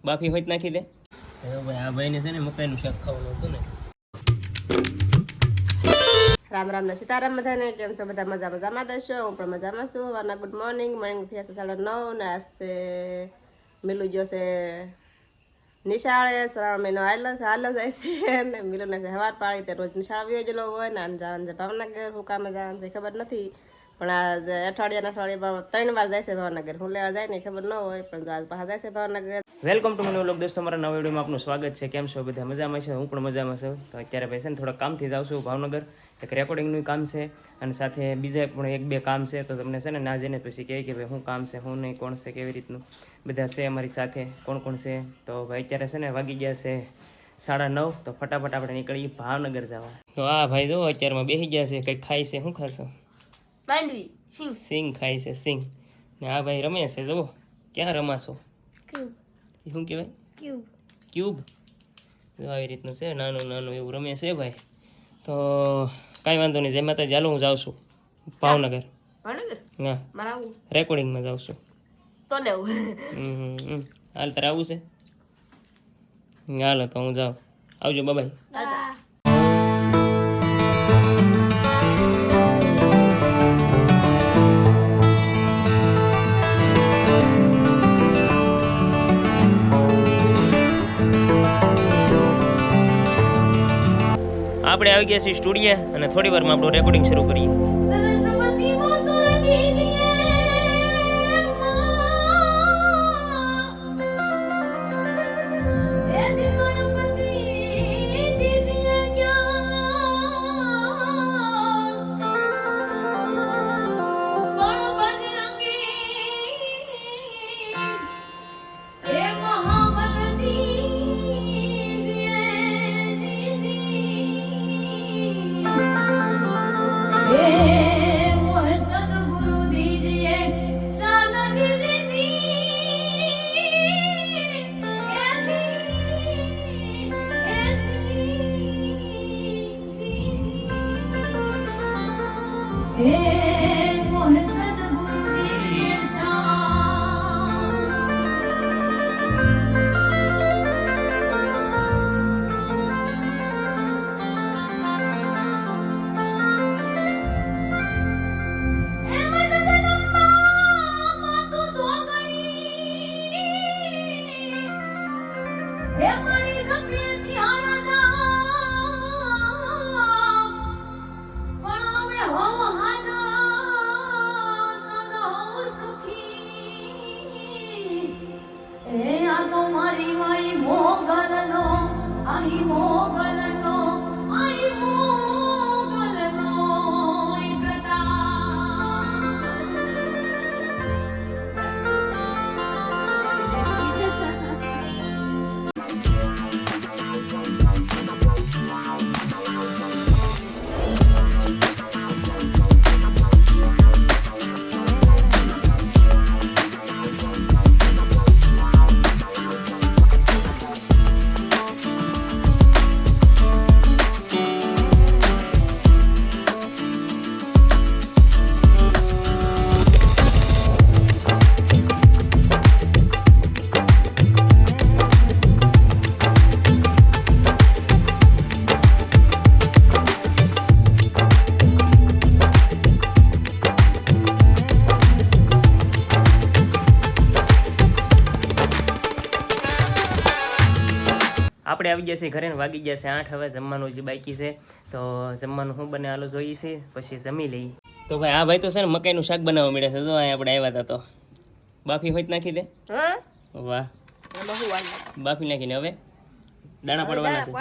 બાફી હોય નાખી દે. ભાઈ આ ભાઈને છે ને મકાઈનું શાક ખાવાનું હતું ને. રામ રામ ને સીતારામ બધાને. કેમ છો બધા? મજામાં દેશો. હું પણ મજામાં છું. વારના ગુડ મોર્નિંગ. મોર્નિંગ થયા છે 9:30 ને આસ્તે મિલું જોશે નિશાળે. શ્રાવણ મહિનો હાલો જાય છે ને મિલુને સવાર પાડી તે રોજ નિશાળ આવી ગયેલો હોય ને જવાનું છે ભાવનગર. હું કામે જવાનું છે ખબર નથી, પણ આજ અઠવાડિયામાં 3 વાર જાય છે ભાવનગર. હું લેવા જાય ને ખબર ન હોય, પણ આજ પાછા જાય છે Bhavnagar. Welcome to my vlog દોસ્તો. મારા નવા વિડીયોમાં આપનું સ્વાગત છે. કેમ છો બધા? મજામાં છે? હું પણ મજામાં છું. તો અત્યારે ભાઈ છે ને થોડા કામથી જાઉં છું ભાવનગર. એક રેકોર્ડિંગનું કામ છે અને સાથે બીજા પણ 1-2 કામ છે. તો તમને છે ને ના જઈને પછી કહે કે ભાઈ શું કામ છે, શું નહીં, કોણ છે, કેવી રીતનું બધા છે અમારી સાથે, કોણ છે. તો ભાઈ અત્યારે છે ને વાગી ગયા છે 9:30. તો ફટાફટ આપણે નીકળીએ ભાવનગર જવા. તો આ ભાઈ જો અત્યારમાં બેસી ગયા છે, કંઈક ખાય છે. શું ખાશો? માંડવી સિંગ ખાય છે, સિંગ. ને આ ભાઈ રમે છે. જુઓ ક્યાં રમાશો? શું કહેવાય? ક્યુબ. આવી રીતનું છે, નાનું એવું રમે છે ભાઈ. તો કાંઈ વાંધો નહીં. જેમાં તો ચાલો હું જાઉં છું ભાવનગર. હા, રેકોર્ડિંગમાં જાઉં છું. તો ને હાલ તારે આવું છે? હાલો તો હું જાઉં. આવજો, બાય. આપણે આવી ગયા છીએ સ્ટુડિયો અને થોડી વારમાં આપણું રેકોર્ડિંગ શરૂ કરીએ. આપણે આવી ગયા છે ઘરે ને વાગી ગયા છે 8. હવે જમવાનું જે બાકી છે. તો જમવાનું શું બને હાલો જોઈએ છે, પછી જમી લઈએ. તો ભાઈ આ ભાઈ તો છે ને મકાઈનું શાક બનાવવા મળે છે. જો અહીં આપણે આવ્યા હતા તો બાફી હોય નાખી દે. વાહ, બાફી નાખીને હવે દાણા પાડવાના છે.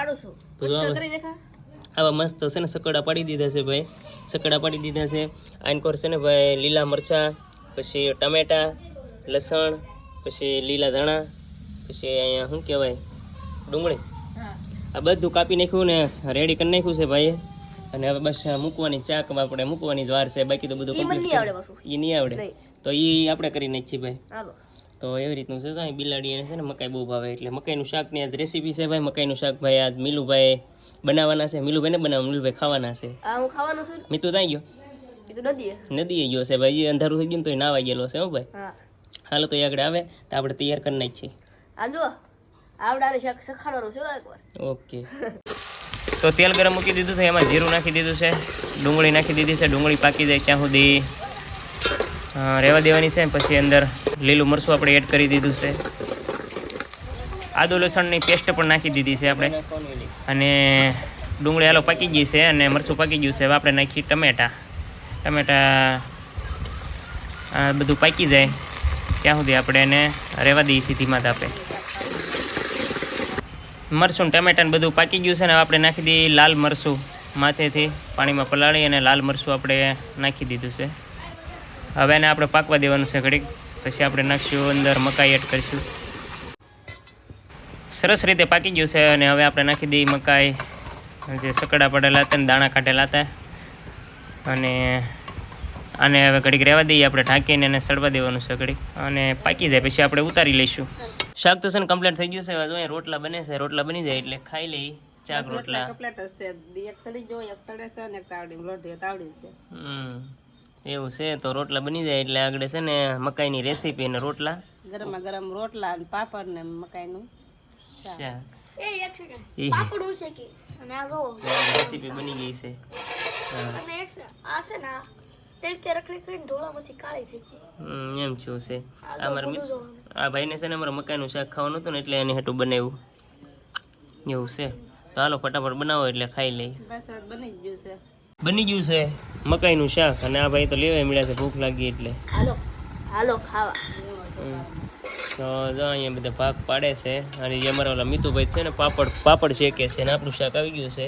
આવા મસ્ત છે ને સકડા પાડી દીધા છે ભાઈ. સકડા પાડી દીધા છે. આનકોર છે ને ભાઈ લીલા મરચાં, પછી ટમેટા, લસણ, પછી લીલા ધાણા, પછી અહીંયા શું કહેવાય ડુંગળી, આ બધું કાપી નાખ્યું ને રેડી કરી નાખ્યું છે ભાઈ. અને હવે બસ મૂકવાની ચાકમાં આપણે મૂકવાની જ વાર છે. બાકી તો બધું એ નહીં આવડે તો એ આપણે કરી નાખીએ ભાઈ. તો એવી રીતનું છે. તો બિલાડી છે ને મકાઈ બહુ ભાવે એટલે મકાઈનું શાકની આજ રેસીપી છે ભાઈ. મકાઈનું શાક ભાઈ આજ મિલુભાઈ બનાવવાના છે. મિલુભાઈ ને બનાવવા, મિલુભાઈ ખાવાના છે. મીતુ ત્યાં ગયો? નદીએ ગયો છે ભાઈ. અંધારું થઈ ગયું તો નાવા ગયેલો છે. હો ભાઈ. હાલો તો આગળ આવે તો આપણે તૈયાર કરી નાખીએ. આવડાને શખાડવાનું છે એકવાર. ઓકે. તો તેલ ગરમ મૂકી દીધું છે, એમાં જીરું નાખી દીધું છે, ડુંગળી નાખી દીધી છે. ડુંગળી પાકી જાય ત્યાં સુધી રહેવા દેવાની છે. પછી અંદર લીલું મરચું આપણે એડ કરી દીધું છે. આદુ લસણની પેસ્ટ પણ નાખી દીધી છે આપણે. અને ડુંગળી હાલો પાકી ગઈ છે અને મરચું પાકી ગયું છે. હવે આપણે નાખી ટમેટા. આ બધું પાકી જાય ત્યાં સુધી આપણે એને રહેવા દઈએ સીધી માથે આપણે. મરચું ને ટમેટાને બધું પાકી ગયું છે ને હવે આપણે નાખી દઈએ લાલ મરચું. માથેથી પાણીમાં પલાળી અને લાલ મરચું આપણે નાખી દીધું છે. હવે એને આપણે પાકવા દેવાનું છે ઘડીક. પછી આપણે નાખીશું અંદર મકાઈ એડ કરીશું. સરસ રીતે પાકી ગયું છે અને હવે આપણે નાખી દઈએ મકાઈ જે સકડા પડેલા હતા ને દાણા કાઢેલા હતા. અને આને હવે ઘડીક રહેવા દઈએ આપણે ઢાંકીને એને સડવા દેવાનું છે ઘડીક. અને પાકી જાય પછી આપણે ઉતારી લઈશું. શાક તો છે ને કમ્પ્લીટ થઈ ગયું છે. હવે જોઈએ રોટલા બને છે. રોટલા બની જાય એટલે ખાઈ લઈ ચાક રોટલા. કમ્પ્લીટ હશે. એક સડી જો એક સડે છે ને એક તાવડી રોટી તાવડી છે. એવું છે. તો રોટલા બની જાય એટલે આગળ છે ને મકાઈની રેસીપી અને રોટલા ગરમા ગરમ રોટલા અને પાપડ ને મકાઈનું શાક. એ એક સેકન્ડ પાપડું છે કે અને આ જો રેસીપી બની ગઈ છે. અને એક આ છે ને તેલ કે રખડી કરીને ઢોળામાંથી કાળી થઈ ગઈ. એમ શું છે. આ ભાઈને છે ને અમારે મકાઈનું શાક ખાવાનું હતું ને એટલે એને હેઠું બનાવ્યું. એવું છે. તો હાલો ફટાફટ બનાવો એટલે ખાઈ લઈએ. બસ બની જ ગયું છે. બની ગયું છે મકાઈનું શાક. અને આ ભાઈ તો લેવાય મળ્યા છે ભૂખ લાગી એટલે. હાલો હાલો ખાવા. તો જો અહીંયા બધા ભાગ પાડે છે. અને જે અમારા ઓલા મીતુભાઈ છે ને પાપડ શેકે છે ને આપણું શાક આવી ગયું છે.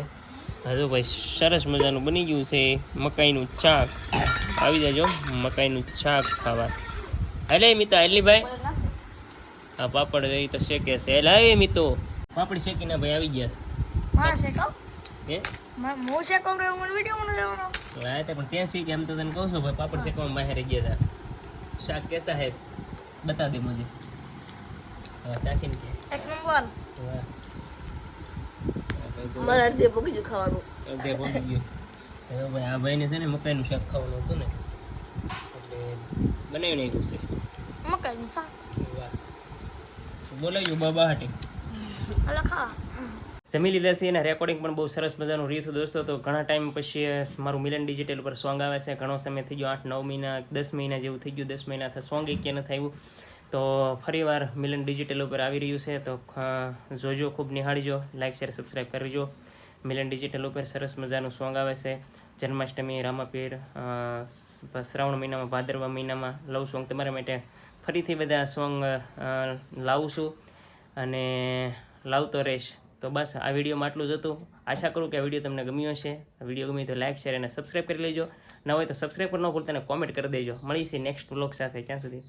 હજુ ભાઈ સરસ મજાનું બની ગયું છે મકાઈનું શાક. આવી જાજો મકાઈનું શાક ખાવા. એટલે મિતા એટલી ભાઈ આ પાપડ એ તો શેકે છે. એટલે આવી મિતો પાપડ શેકીને ભાઈ આવી ગયા. માર છે કહો હે મો છે કહો રે મને વિડિયો મને લેવાનો. હા તે પણ ત્યાં શીખ એમ તો તને કહું છું ભાઈ પાપડ શેકવામાં બહાર ગયા હતા. શાક કેસા હે બતા દે મુझे. હા શાકીન કે એક નંબર. વાહ મારે અડધે ભૂકી ગયું ખાવાનું. અડધે પહોંચી ગયું. હવે ભાઈ આ ભાઈને છે ને મકાઈનું શાક ખાવાનું હતું ને એટલે બનાવી નાખ્યું છે. મકાઈનું શાક વાહ બોલાવ્યું બાબા હાટે. હાલો ખાવા. જમી લીધા છે. એના રેકોર્ડિંગ પણ બહુ સરસ મજાનું રહ્યું હતું દોસ્તો. તો ઘણા ટાઈમ પછી મારું મિલન ડિજિટલ ઉપર સોંગ આવે છે. ઘણો સમય થઈ ગયો 8-9 મહિના 10 મહિના જેવું થઈ ગયું. 10 મહિના સોંગ ક્યાં નથી આવ્યું. તો ફરીવાર મિલન ડિજિટલ ઉપર આવી રહ્યું છે. તો જોજો, ખૂબ નિહાળજો, લાઇક શેર સબસ્ક્રાઈબ કરજો. મિલન ડિજિટલ ઉપર સરસ મજાનું સોંગ આવે છે. જન્માષ્ટમી, રામાપીર, શ્રાવણ મહિનામાં, ભાદરવા મહિનામાં લવ સોંગ તમારા માટે ફરીથી બધા સોંગ લાવું છું અને લાવતો રહીશ. તો બસ આ વિડીયોમાં આટલું જ હતું. આશા કરું કે આ વિડીયો તમને ગમ્યો હશે. આ વિડીયો ગમ્યો તો લાઇક શેર અને સબસ્ક્રાઈબ કરી લેજો. ન હોય તો સબસ્ક્રાઈબ પર ન ભૂલતા અને કોમેન્ટ કરી દેજો. મળીશું નેક્સ્ટ વ્લોગ સાથે. ત્યાં સુધી